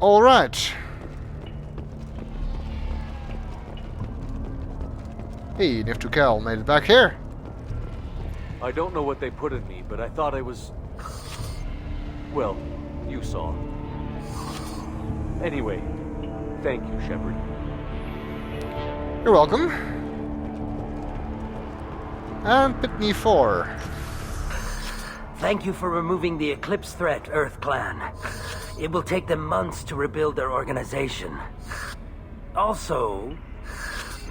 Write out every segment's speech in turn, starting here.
Alright. Hey, Niftukel made it back here. I don't know what they put in me, but I thought I was... Well, you saw. Anyway, thank you, Shepard. You're welcome. And Pitney 4. Thank you for removing the Eclipse threat, Earth Clan. It will take them months to rebuild their organization. Also,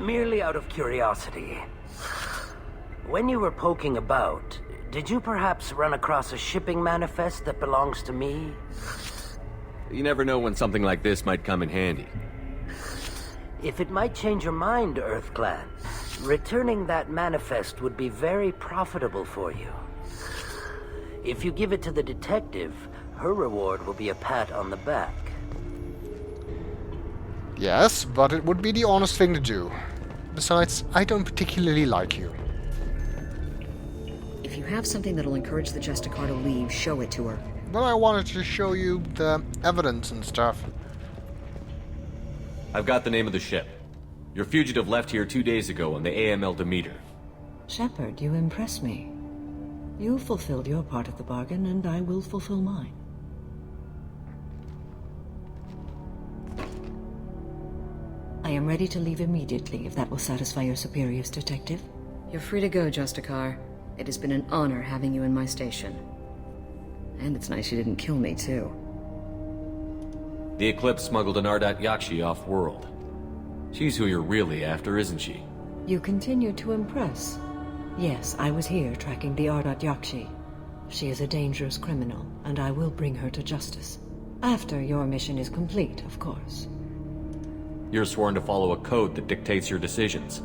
merely out of curiosity, when you were poking about, did you perhaps run across a shipping manifest that belongs to me? You never know when something like this might come in handy. If it might change your mind, Earth Clan, returning that manifest would be very profitable for you. If you give it to the detective, her reward will be a pat on the back. Yes, but it would be the honest thing to do. Besides, I don't particularly like you. If you have something that'll encourage the Justicar to leave, show it to her. But I wanted to show you the evidence and stuff. I've got the name of the ship. Your fugitive left here 2 days ago on the AML Demeter. Shepard, you impress me. You fulfilled your part of the bargain, and I will fulfill mine. I am ready to leave immediately, if that will satisfy your superiors, Detective. You're free to go, Justicar. It has been an honor having you in my station. And it's nice you didn't kill me, too. The Eclipse smuggled an Ardat Yakshi off-world. She's who you're really after, isn't she? You continue to impress. Yes, I was here tracking the Ardat Yakshi. She is a dangerous criminal, and I will bring her to justice. After your mission is complete, of course. You're sworn to follow a code that dictates your decisions.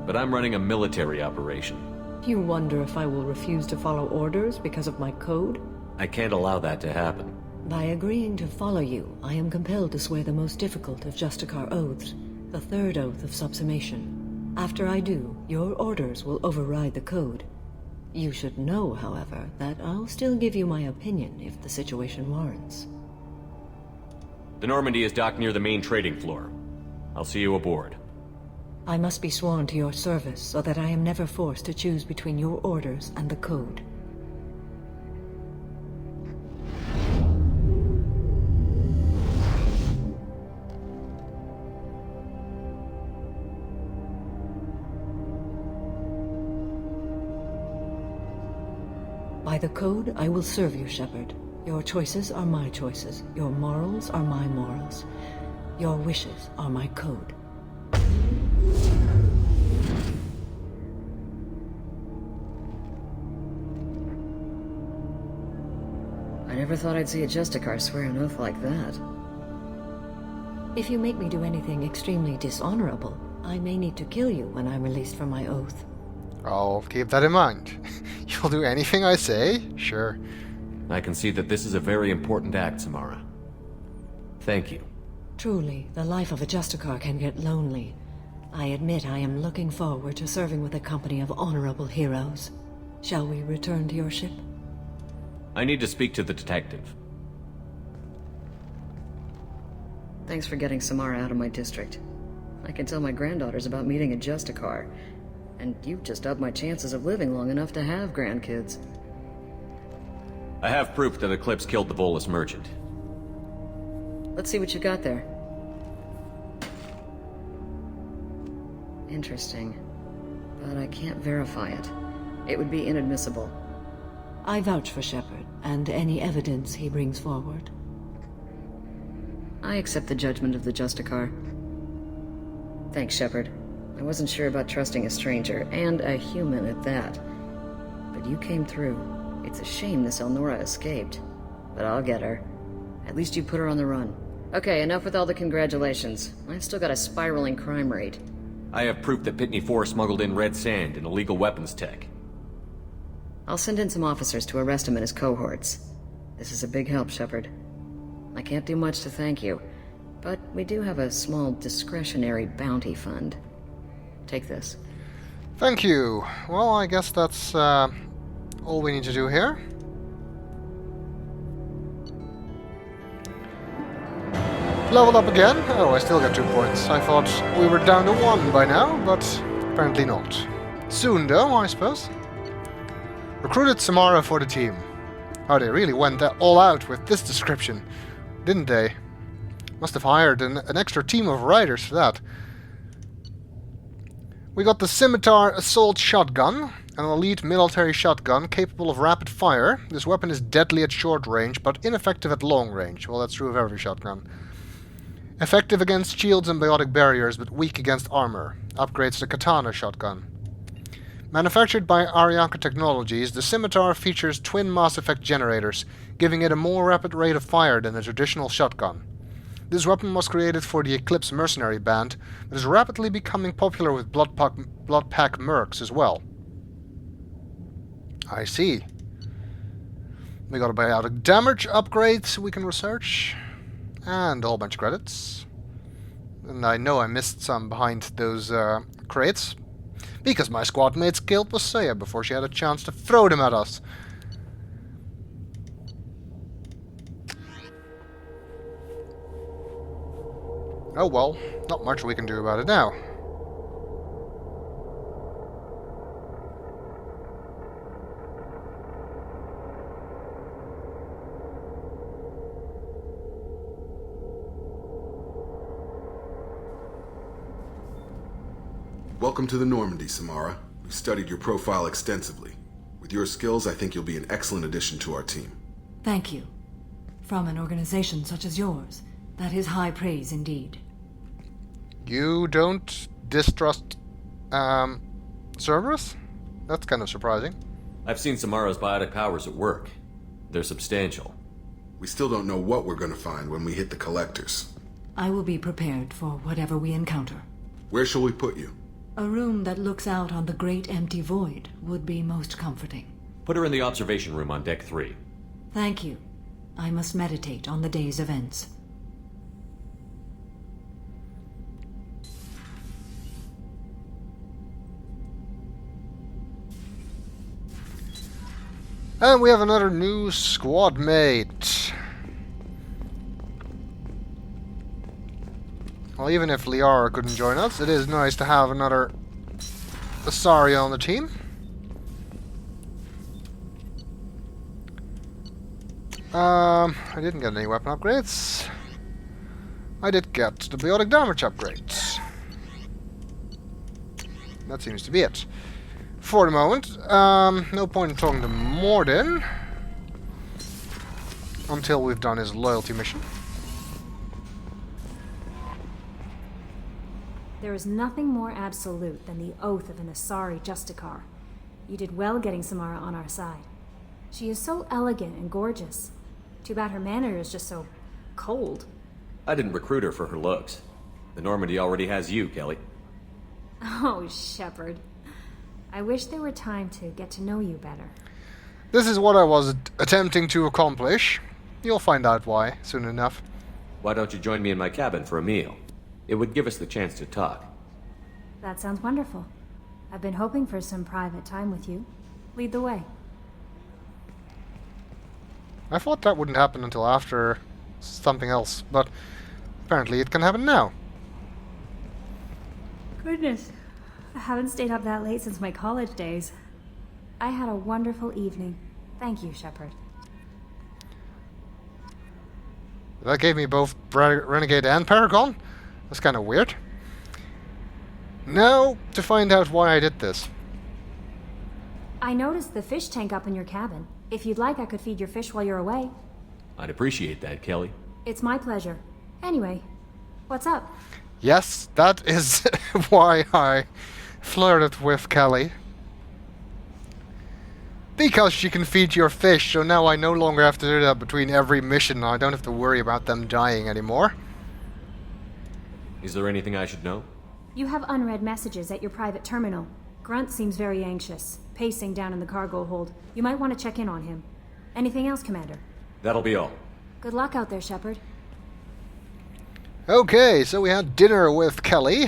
But I'm running a military operation. You wonder if I will refuse to follow orders because of my code? I can't allow that to happen. By agreeing to follow you, I am compelled to swear the most difficult of Justicar oaths, the third oath of Subsumation. After I do, your orders will override the code. You should know, however, that I'll still give you my opinion if the situation warrants. The Normandy is docked near the main trading floor. I'll see you aboard. I must be sworn to your service so that I am never forced to choose between your orders and the code. By the code, I will serve you, Shepard. Your choices are my choices. Your morals are my morals. Your wishes are my code. I never thought I'd see a Justicar swear an oath like that. If you make me do anything extremely dishonorable, I may need to kill you when I'm released from my oath. I'll keep that in mind. You'll do anything I say? Sure. I can see that this is a very important act, Samara. Thank you. Truly, the life of a Justicar can get lonely. I admit I am looking forward to serving with a company of honorable heroes. Shall we return to your ship? I need to speak to the detective. Thanks for getting Samara out of my district. I can tell my granddaughters about meeting a Justicar. And you've just upped my chances of living long enough to have grandkids. I have proof that Eclipse killed the Volus merchant. Let's see what you got there. Interesting. But I can't verify it. It would be inadmissible. I vouch for Shepard, and any evidence he brings forward. I accept the judgment of the Justicar. Thanks, Shepard. I wasn't sure about trusting a stranger, and a human at that. But you came through. It's a shame this Elnora escaped. But I'll get her. At least you put her on the run. Okay, enough with all the congratulations. I've still got a spiraling crime rate. I have proof that Pitney 4 smuggled in red sand and illegal weapons tech. I'll send in some officers to arrest him and his cohorts. This is a big help, Shepard. I can't do much to thank you, but we do have a small discretionary bounty fund. Take this. Thank you. Well, I guess that's all we need to do here. Leveled up again. Oh, I still got 2 points. I thought we were down to 1 by now, but apparently not. Soon though, I suppose. Recruited Samara for the team. Oh, they really went all out with this description, didn't they? Must have hired an extra team of riders for that. We got the Scimitar Assault Shotgun, an elite military shotgun capable of rapid fire. This weapon is deadly at short range, but ineffective at long range. Well, that's true of every shotgun. Effective against shields and biotic barriers, but weak against armor. Upgrades the Katana shotgun. Manufactured by Ariaka Technologies, the Scimitar features twin Mass Effect generators, giving it a more rapid rate of fire than a traditional shotgun. This weapon was created for the Eclipse mercenary band, but is rapidly becoming popular with Bloodpack mercs as well. I see. We got a biotic damage upgrade we can research. And a whole bunch of credits. And I know I missed some behind those crates. Because my squad mates killed Wasea before she had a chance to throw them at us. Oh well, not much we can do about it now. Welcome to the Normandy, Samara. We've studied your profile extensively. With your skills, I think you'll be an excellent addition to our team. Thank you. From an organization such as yours, that is high praise indeed. You don't distrust Cerberus? That's kind of surprising. I've seen Samara's biotic powers at work. They're substantial. We still don't know what we're going to find when we hit the collectors. I will be prepared for whatever we encounter. Where shall we put you? A room that looks out on the great empty void would be most comforting. Put her in the observation room on Deck 3. Thank you. I must meditate on the day's events. And we have another new squad mate. Well, even if Liara couldn't join us, it is nice to have another Asari on the team. I didn't get any weapon upgrades. I did get the biotic damage upgrades. That seems to be it. For the moment, no point in talking to Morden until we've done his loyalty mission. There is nothing more absolute than the oath of an Asari Justicar. You did well getting Samara on our side. She is so elegant and gorgeous. Too bad her manner is just so cold. I didn't recruit her for her looks. The Normandy already has you, Kelly. Oh, Shepard. I wish there were time to get to know you better. This is what I was attempting to accomplish. You'll find out why soon enough. Why don't you join me in my cabin for a meal? It would give us the chance to talk. That sounds wonderful. I've been hoping for some private time with you. Lead the way. I thought that wouldn't happen until after something else, but apparently it can happen now. Goodness. I haven't stayed up that late since my college days. I had a wonderful evening. Thank you, Shepard. That gave me both Renegade and Paragon. That's kind of weird. Now, to find out why I did this. I noticed the fish tank up in your cabin. If you'd like, I could feed your fish while you're away. I'd appreciate that, Kelly. It's my pleasure. Anyway, what's up? Yes, that is why I flirted with Kelly. Because she can feed your fish, so now I no longer have to do that between every mission. I don't have to worry about them dying anymore. Is there anything I should know? You have unread messages at your private terminal. Grunt seems very anxious, pacing down in the cargo hold. You might want to check in on him. Anything else, Commander? That'll be all. Good luck out there, Shepard. Okay, so we had dinner with Kelly.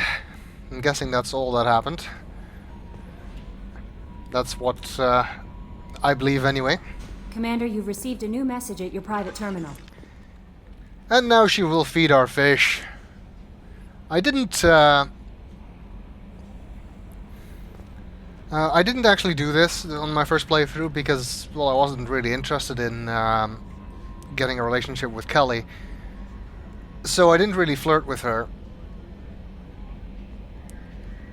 I'm guessing that's all that happened. That's what I believe anyway. Commander, you've received a new message at your private terminal. And now she will feed our fish. I didn't actually do this on my first playthrough because, well, I wasn't really interested in getting a relationship with Kelly. So I didn't really flirt with her.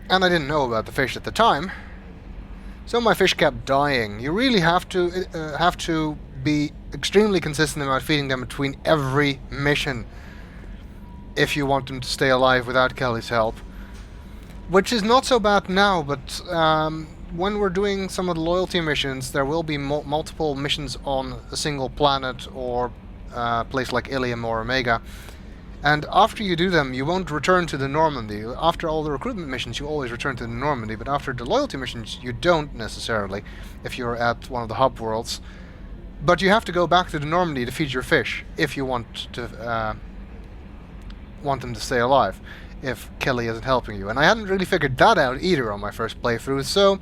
And I didn't know about the fish at the time. So my fish kept dying. You really have to be extremely consistent about feeding them between every mission if you want them to stay alive without Kelly's help. Which is not so bad now, but when we're doing some of the loyalty missions, there will be multiple missions on a single planet or a place like Ilium or Omega. And after you do them, you won't return to the Normandy. After all the recruitment missions, you always return to the Normandy, but after the loyalty missions, you don't necessarily, if you're at one of the hub worlds. But you have to go back to the Normandy to feed your fish, if you want them to stay alive, if Kelly isn't helping you. And I hadn't really figured that out either on my first playthrough, so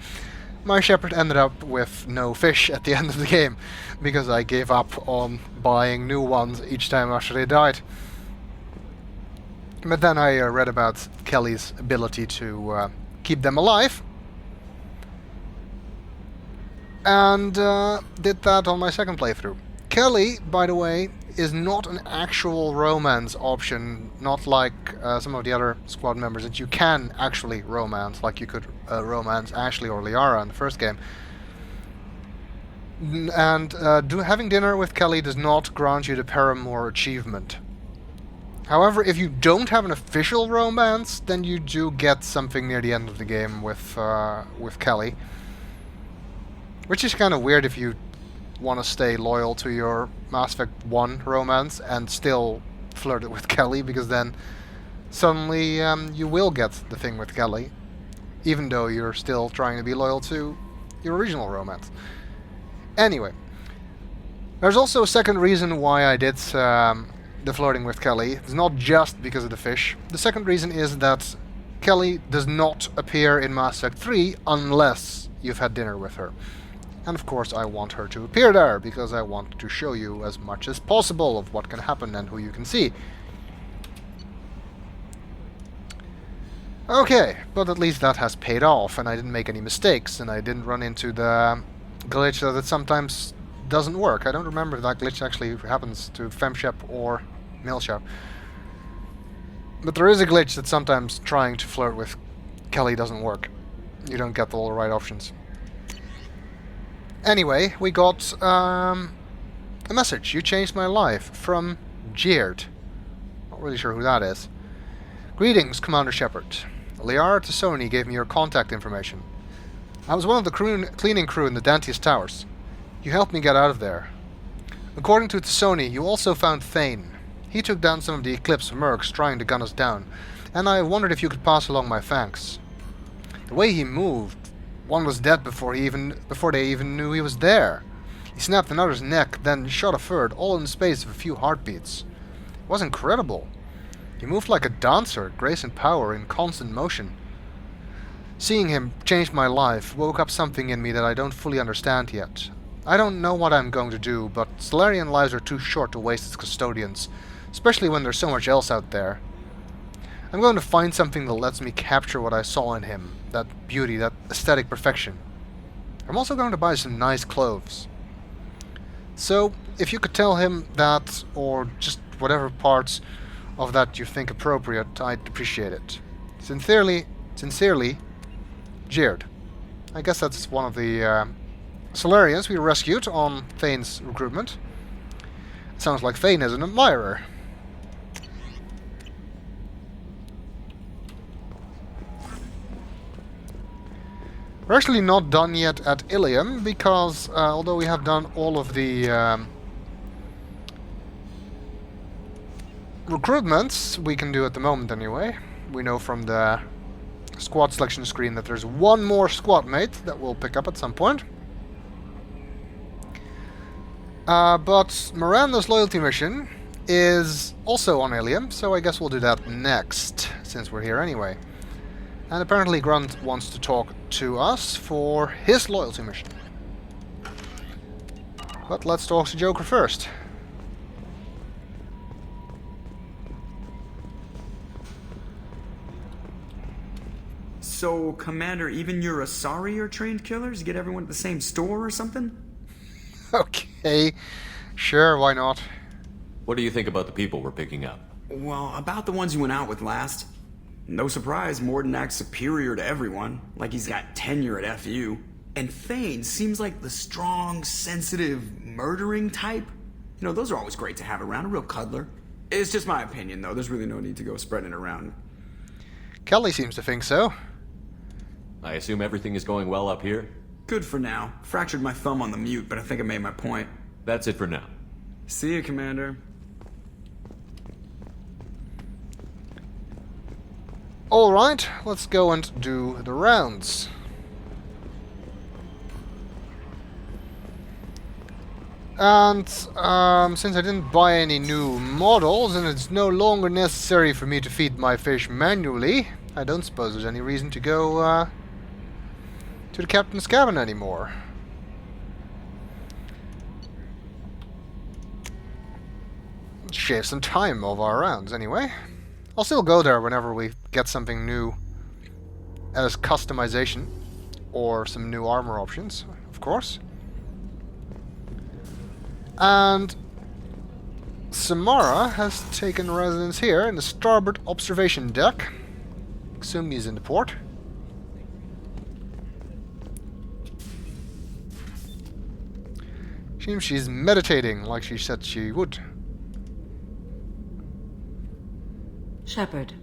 my shepherd ended up with no fish at the end of the game, because I gave up on buying new ones each time after they died. But then I read about Kelly's ability to keep them alive, and did that on my second playthrough. Kelly, by the way, is not an actual romance option, not like some of the other squad members that you can actually romance, like you could romance Ashley or Liara in the first game. And having dinner with Kelly does not grant you the Paramour achievement. However, if you don't have an official romance, then you do get something near the end of the game with Kelly. Which is kind of weird if you want to stay loyal to your Mass Effect 1 romance and still flirt it with Kelly, because then suddenly you will get the thing with Kelly, even though you're still trying to be loyal to your original romance. Anyway, there's also a second reason why I did the flirting with Kelly. It's not just because of the fish. The second reason is that Kelly does not appear in Mass Effect 3 unless you've had dinner with her. And of course I want her to appear there, because I want to show you as much as possible of what can happen and who you can see. Okay, but at least that has paid off, and I didn't make any mistakes, and I didn't run into the glitch that it sometimes doesn't work. I don't remember if that glitch actually happens to FemShep or MaleShep. But there is a glitch that sometimes trying to flirt with Kelly doesn't work. You don't get all the right options. Anyway, we got a message. You changed my life, from Jeerd. Not really sure who that is. Greetings, Commander Shepard. Liara Tassoni gave me your contact information. I was one of the cleaning crew in the Dantius Towers. You helped me get out of there. According to Tassoni, you also found Thane. He took down some of the Eclipse mercs trying to gun us down, and I wondered if you could pass along my thanks. The way he moved, one was dead before they even knew he was there. He snapped another's neck, then shot a third, all in the space of a few heartbeats. It was incredible. He moved like a dancer, grace and power in constant motion. Seeing him changed my life, woke up something in me that I don't fully understand yet. I don't know what I'm going to do, but Solarian lives are too short to waste as custodians, especially when there's so much else out there. I'm going to find something that lets me capture what I saw in him, that beauty, that aesthetic perfection. I'm also going to buy some nice clothes. So, if you could tell him that, or just whatever parts of that you think appropriate, I'd appreciate it. Sincerely, Jeerd. I guess that's one of the Solarians we rescued on Thane's recruitment. It sounds like Thane is an admirer. We're actually not done yet at Ilium, because although we have done all of the recruitments we can do at the moment anyway, we know from the squad selection screen that there's one more squad mate that we'll pick up at some point. But Miranda's loyalty mission is also on Ilium, so I guess we'll do that next, since we're here anyway. And apparently Grunt wants to talk to us for his loyalty mission. But let's talk to Joker first. So, Commander, even your Asari are trained killers? Get everyone at the same store or something? Okay, sure, why not? What do you think about the people we're picking up? Well, about the ones you went out with last. No surprise, Morden acts superior to everyone, like he's got tenure at FU. And Thane seems like the strong, sensitive, murdering type. You know, those are always great to have around, a real cuddler. It's just my opinion, though. There's really no need to go spreading it around. Kelly seems to think so. I assume everything is going well up here? Good for now. Fractured my thumb on the mute, but I think I made my point. That's it for now. See you, Commander. Alright, let's go and do the rounds. And since I didn't buy any new models and it's no longer necessary for me to feed my fish manually, I don't suppose there's any reason to go to the captain's cabin anymore. Let's shave some time of our rounds anyway. I'll still go there whenever we get something new as customization or some new armor options, of course. And Samara has taken residence here in the starboard observation deck. Assume he's in the port. Seems she's meditating like she said she would. Shepard,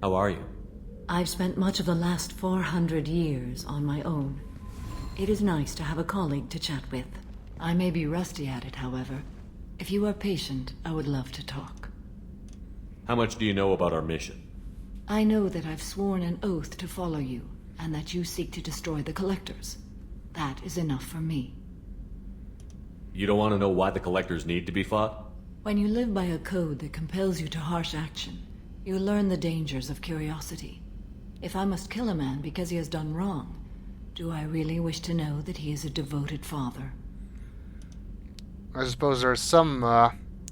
How are you? I've spent much of the last 400 years on my own. It is nice to have a colleague to chat with. I may be rusty at it, however. If you are patient, I would love to talk. How much do you know about our mission? I know that I've sworn an oath to follow you, and that you seek to destroy the Collectors. That is enough for me. You don't want to know why the Collectors need to be fought? When you live by a code that compels you to harsh action, you learn the dangers of curiosity. If I must kill a man because he has done wrong, do I really wish to know that he is a devoted father? I suppose there's some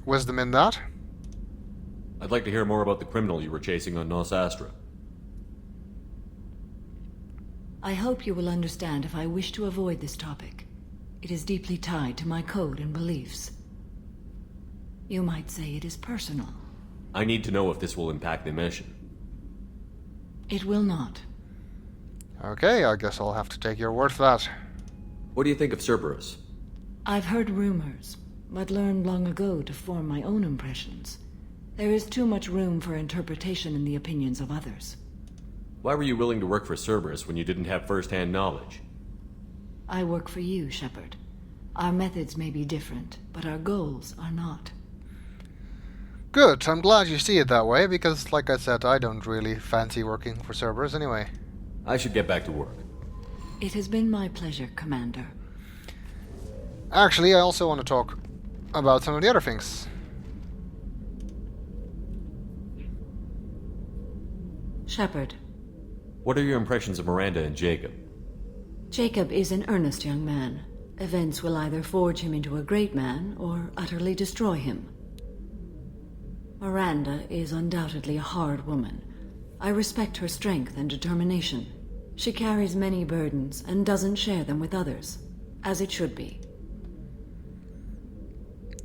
wisdom in that. I'd like to hear more about the criminal you were chasing on Nos Astra. I hope you will understand if I wish to avoid this topic. It is deeply tied to my code and beliefs. You might say it is personal. I need to know if this will impact the mission. It will not. Okay, I guess I'll have to take your word for that. What do you think of Cerberus? I've heard rumors, but learned long ago to form my own impressions. There is too much room for interpretation in the opinions of others. Why were you willing to work for Cerberus when you didn't have first-hand knowledge? I work for you, Shepard. Our methods may be different, but our goals are not. Good, I'm glad you see it that way, because, like I said, I don't really fancy working for Cerberus anyway. I should get back to work. It has been my pleasure, Commander. Actually, I also want to talk about some of the other things. Shepard. What are your impressions of Miranda and Jacob? Jacob is an earnest young man. Events will either forge him into a great man, or utterly destroy him. Miranda is undoubtedly a hard woman. I respect her strength and determination. She carries many burdens and doesn't share them with others, as it should be.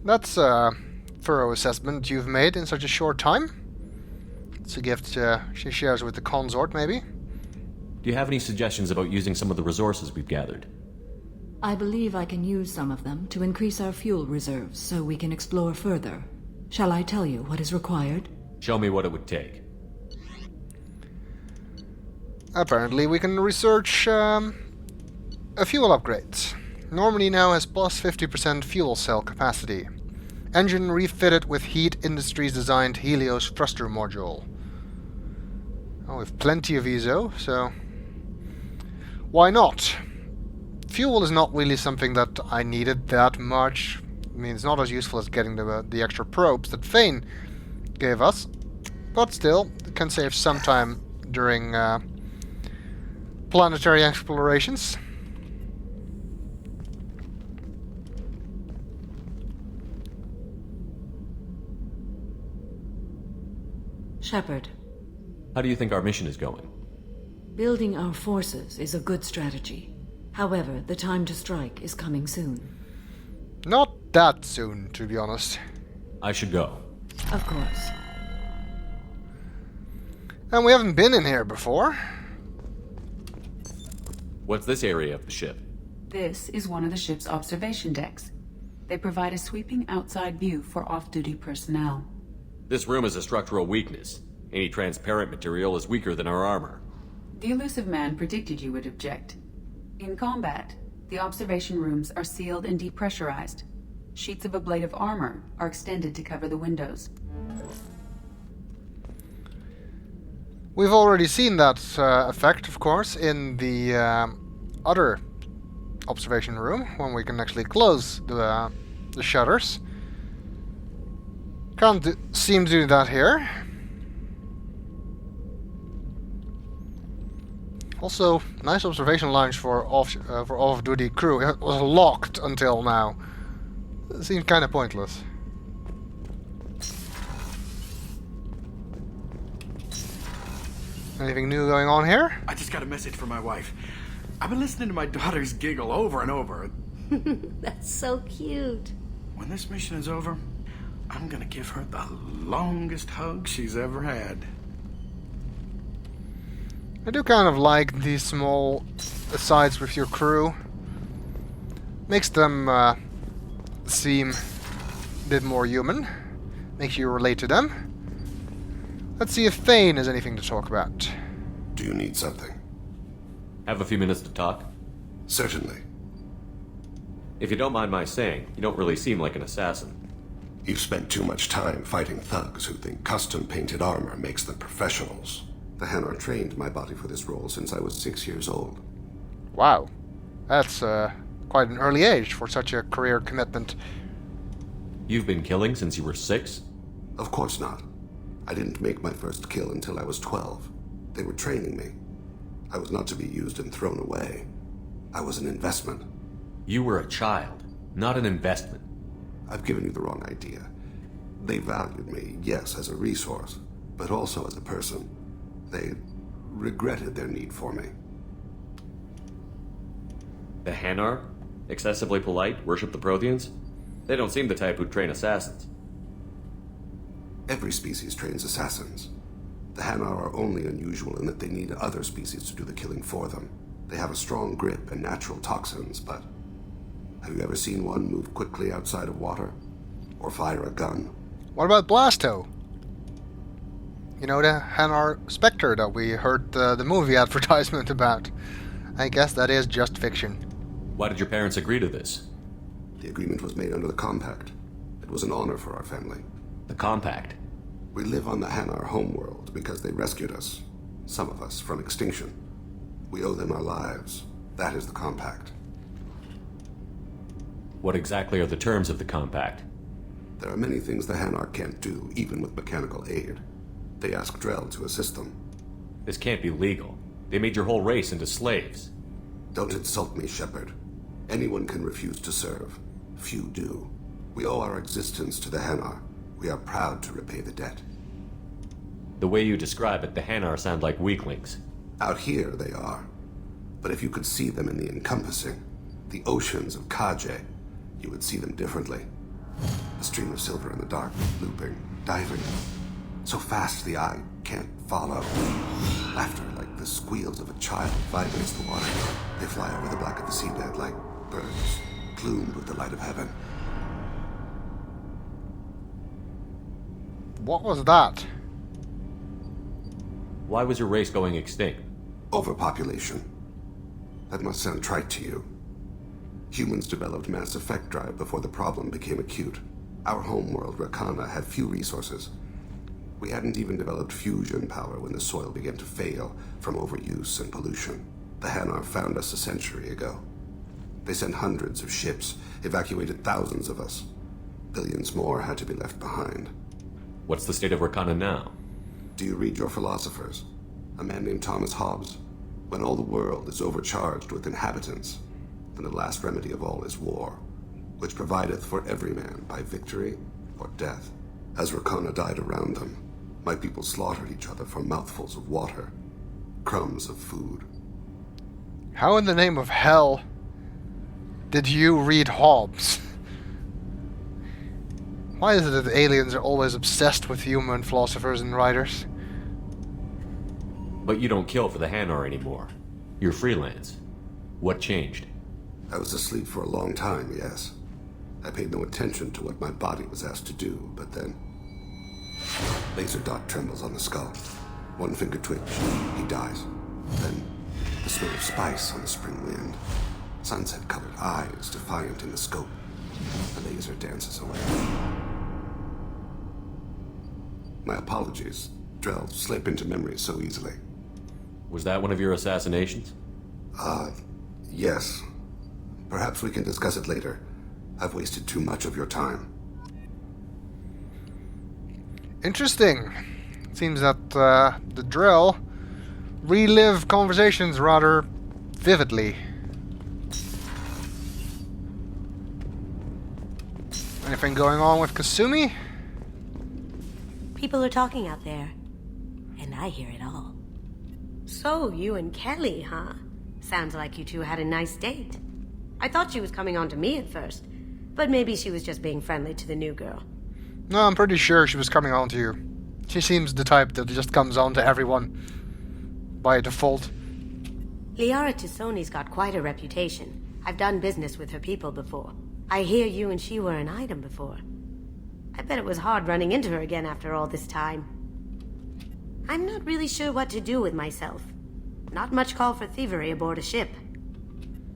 That's a thorough assessment you've made in such a short time. It's a gift she shares with the consort, maybe? Do you have any suggestions about using some of the resources we've gathered? I believe I can use some of them to increase our fuel reserves so we can explore further. Shall I tell you what is required? Show me what it would take. Apparently we can research a fuel upgrade. Normandy now has plus 50% fuel cell capacity. Engine refitted with Heat Industries designed Helios thruster module. Oh, we have plenty of ESO, so why not? Fuel is not really something that I needed that much. I mean, it's not as useful as getting the extra probes that Thane gave us, but still, it can save some time during planetary explorations. Shepard. How do you think our mission is going? Building our forces is a good strategy. However, the time to strike is coming soon. Not that soon, to be honest. I should go. Of course. And we haven't been in here before. What's this area of the ship? This is one of the ship's observation decks. They provide a sweeping outside view for off-duty personnel. This room is a structural weakness. Any transparent material is weaker than our armor. The elusive man predicted you would object. In combat, the observation rooms are sealed and depressurized. Sheets of ablative armor are extended to cover the windows. We've already seen that effect, of course, in the other observation room, when we can actually close the shutters. Can't seem to do that here. Also, nice observation lounge for off-duty crew. It was locked until now. It seemed kind of pointless. Anything new going on here? I just got a message from my wife. I've been listening to my daughters giggle over and over. That's so cute. When this mission is over, I'm gonna give her the longest hug she's ever had. I do kind of like these small asides with your crew. Makes them seem a bit more human. Makes you relate to them. Let's see if Thane has anything to talk about. Do you need something? Have a few minutes to talk? Certainly. If you don't mind my saying, you don't really seem like an assassin. You've spent too much time fighting thugs who think custom-painted armor makes them professionals. The Hanar trained my body for this role since I was 6 years old. Wow. That's quite an early age for such a career commitment. You've been killing since you were 6? Of course not. I didn't make my first kill until I was 12. They were training me. I was not to be used and thrown away. I was an investment. You were a child, not an investment. I've given you the wrong idea. They valued me, yes, as a resource, but also as a person. They regretted their need for me. The Hanar? Excessively polite, worship the Protheans? They don't seem the type who'd train assassins. Every species trains assassins. The Hanar are only unusual in that they need other species to do the killing for them. They have a strong grip and natural toxins, but have you ever seen one move quickly outside of water? Or fire a gun? What about Blasto? You know, the Hanar Spectre that we heard the movie advertisement about. I guess that is just fiction. Why did your parents agree to this? The agreement was made under the Compact. It was an honor for our family. The Compact? We live on the Hanar homeworld because they rescued us. Some of us from extinction. We owe them our lives. That is the Compact. What exactly are the terms of the Compact? There are many things the Hanar can't do, even with mechanical aid. They ask Drell to assist them. This can't be legal. They made your whole race into slaves. Don't insult me, Shepard. Anyone can refuse to serve. Few do. We owe our existence to the Hanar. We are proud to repay the debt. The way you describe it, the Hanar sound like weaklings. Out here, they are. But if you could see them in the encompassing, the oceans of Kaje, you would see them differently. A stream of silver in the dark, looping, diving. So fast the eye can't follow. Laughter like the squeals of a child vibrates the water. They fly over the black of the seabed like birds, plumed with the light of heaven. What was that? Why was your race going extinct? Overpopulation. That must sound trite to you. Humans developed mass effect drive before the problem became acute. Our homeworld, Rakana, had few resources. We hadn't even developed fusion power when the soil began to fail from overuse and pollution. The Hanar found us a century ago. They sent hundreds of ships, evacuated thousands of us. Billions more had to be left behind. What's the state of Rakana now? Do you read your philosophers? A man named Thomas Hobbes? When all the world is overcharged with inhabitants, then the last remedy of all is war, which provideth for every man by victory or death. As Rakana died around them, my people slaughtered each other for mouthfuls of water. crumbs of food. How in the name of hell did you read Hobbes? Why is it that aliens are always obsessed with human philosophers and writers? But you don't kill for the Hanar anymore. You're freelance. What changed? I was asleep for a long time, yes. I paid no attention to what my body was asked to do, but then... Laser dot trembles on the skull. One finger twitch. He dies. Then, the smell of spice on the spring wind. Sunset-colored eyes defiant in the scope. The laser dances away. My apologies. Drell slip into memory so easily. Was that one of your assassinations? Yes. Perhaps we can discuss it later. I've wasted too much of your time. Interesting. It seems that the Drell relive conversations rather vividly. Anything going on with Kasumi? People are talking out there, and I hear it all. So, you and Kelly, huh? Sounds like you two had a nice date. I thought she was coming on to me at first, but maybe she was just being friendly to the new girl. No, I'm pretty sure she was coming on to you. She seems the type that just comes on to everyone by default. Liara Tisoni's got quite a reputation. I've done business with her people before. I hear you and she were an item before. I bet it was hard running into her again after all this time. I'm not really sure what to do with myself. Not much call for thievery aboard a ship.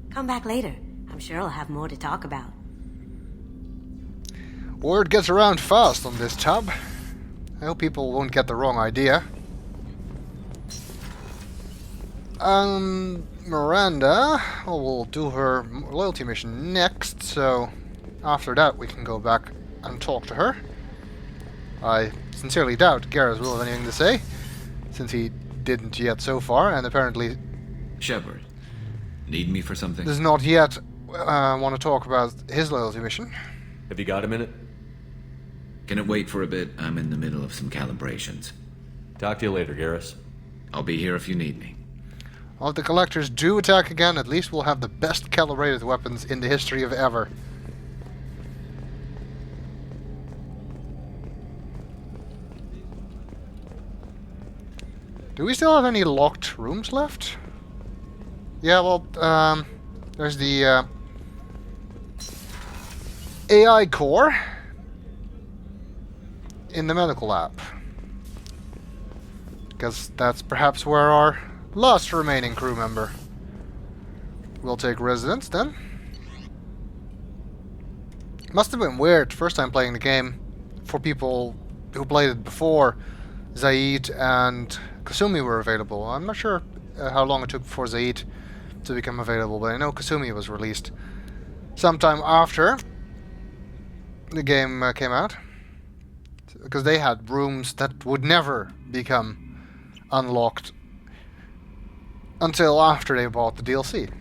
Come back later. I'm sure I'll have more to talk about. Word gets around fast on this tab. I hope people won't get the wrong idea. Miranda, well, we'll do her loyalty mission next, so after that we can go back and talk to her. I sincerely doubt Garrus will have anything to say, since he didn't yet so far, and apparently Shepard, need me for something? does not yet want to talk about his loyalty mission. Have you got a minute? Can it wait for a bit? I'm in the middle of some calibrations. Talk to you later, Garrus. I'll be here if you need me. Well, if the collectors do attack again, at least we'll have the best calibrated weapons in the history of ever. Do we still have any locked rooms left? Yeah, well, there's the AI core in the medical lab. Because that's perhaps where our last remaining crew member will take residence then. Must have been weird first time playing the game for people who played it before Zaid and Kasumi were available. I'm not sure how long it took before Zaid to become available, but I know Kasumi was released sometime after the game came out. Because they had rooms that would never become unlocked until after they bought the DLC.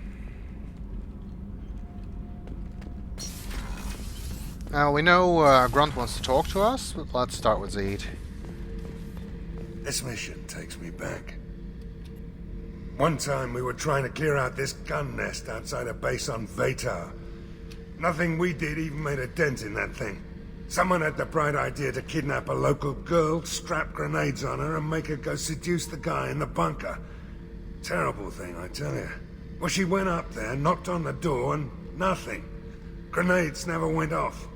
Now we know Grunt wants to talk to us, but let's start with Zaid. This mission takes me back. One time we were trying to clear out this gun nest outside a base on Vatar. Nothing we did even made a dent in that thing. Someone had the bright idea to kidnap a local girl, strap grenades on her, and make her go seduce the guy in the bunker. Terrible thing, I tell you. Well, she went up there, knocked on the door, and nothing. Grenades never went off.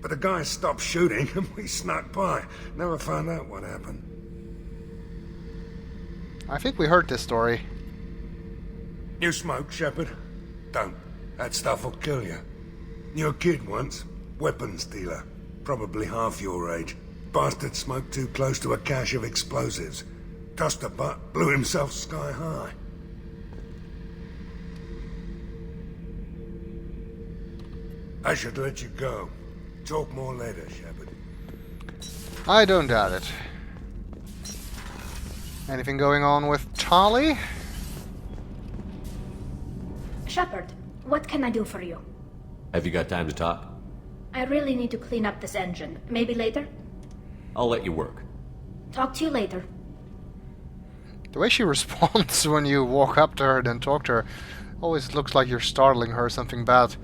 But the guy stopped shooting, and we snuck by. Never found out what happened. I think we heard this story. You smoke, Shepard? Don't. That stuff will kill you. Knew a kid once. Weapons dealer. Probably half your age. Bastard smoked too close to a cache of explosives. Tossed a butt, blew himself sky high. I should let you go. Talk more later, Shepard. I don't doubt it. Anything going on with Tali? Shepard, what can I do for you? Have you got time to talk? I really need to clean up this engine. Maybe later? I'll let you work. Talk to you later. The way she responds when you walk up to her and talk to her always looks like you're startling her or something bad.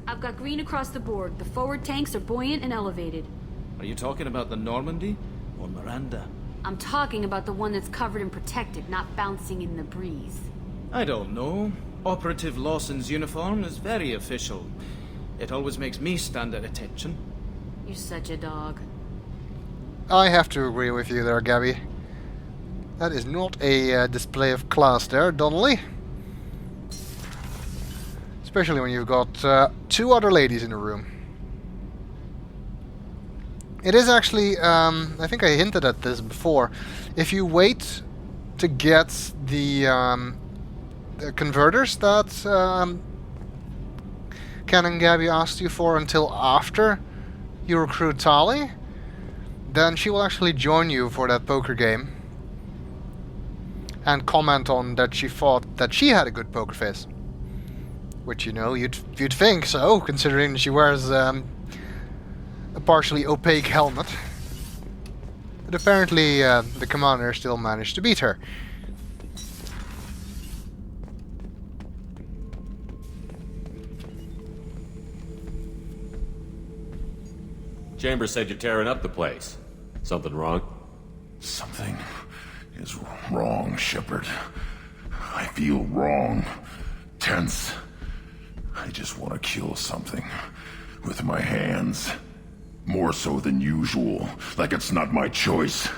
I've got green across the board. The forward tanks are buoyant and elevated. Are you talking about the Normandy or Miranda? I'm talking about the one that's covered and protected, not bouncing in the breeze. I don't know. Operative Lawson's uniform is very official. It always makes me stand at attention. You're such a dog. I have to agree with you there, Gabby. That is not a display of class there, Donnelly. Especially when you've got 2 other ladies in the room. It is actually, I think I hinted at this before, if you wait to get the converters that Ken and Gabby asked you for until after you recruit Tali, then she will actually join you for that poker game and comment on that she thought that she had a good poker face. Which, you know, you'd think so, considering she wears a partially opaque helmet. But apparently the commander still managed to beat her. Chambers said you're tearing up the place. Something wrong? Something is wrong, Shepard. I feel wrong. Tense. I just want to kill something. With my hands. More so than usual. Like it's not my choice.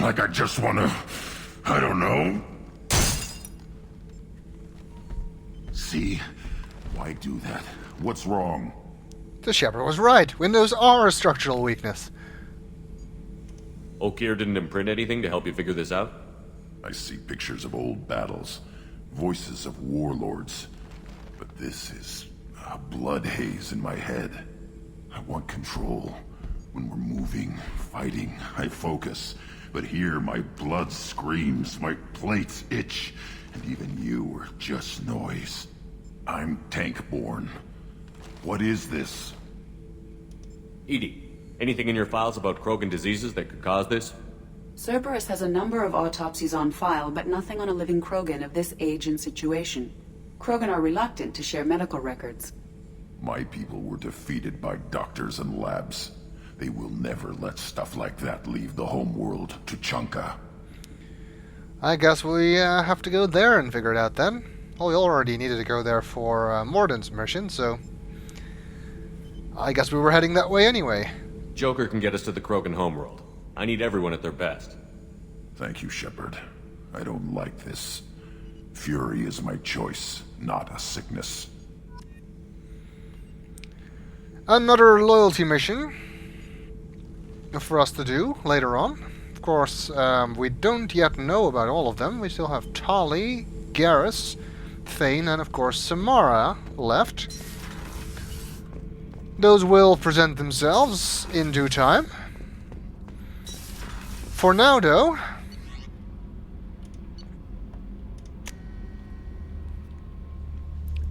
Like I just want to... I don't know. See? Why do that? What's wrong? The Shepard was right. Windows are a structural weakness. Okeer didn't imprint anything to help you figure this out? I see pictures of old battles. Voices of warlords. But this is a blood haze in my head. I want control. When we're moving, fighting, I focus. But here my blood screams, my plates itch, and even you are just noise. I'm tank-born. What is this? Edie, anything in your files about Krogan diseases that could cause this? Cerberus has a number of autopsies on file, but nothing on a living Krogan of this age and situation. Krogan are reluctant to share medical records. My people were defeated by doctors and labs. They will never let stuff like that leave the homeworld to Chunka. I guess we have to go there and figure it out then. Well, we already needed to go there for Morden's mission, so... I guess we were heading that way anyway. Joker can get us to the Krogan homeworld. I need everyone at their best. Thank you, Shepard. I don't like this. Fury is my choice, not a sickness. Another loyalty mission for us to do later on. Of course, we don't yet know about all of them. We still have Tali, Garrus, Thane, and of course Samara left. Those will present themselves in due time. For now, though,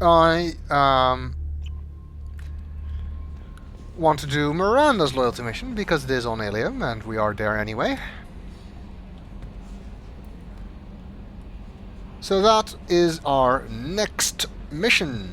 I want to do Miranda's loyalty mission because it is on Ilium and we are there anyway. So that is our next mission.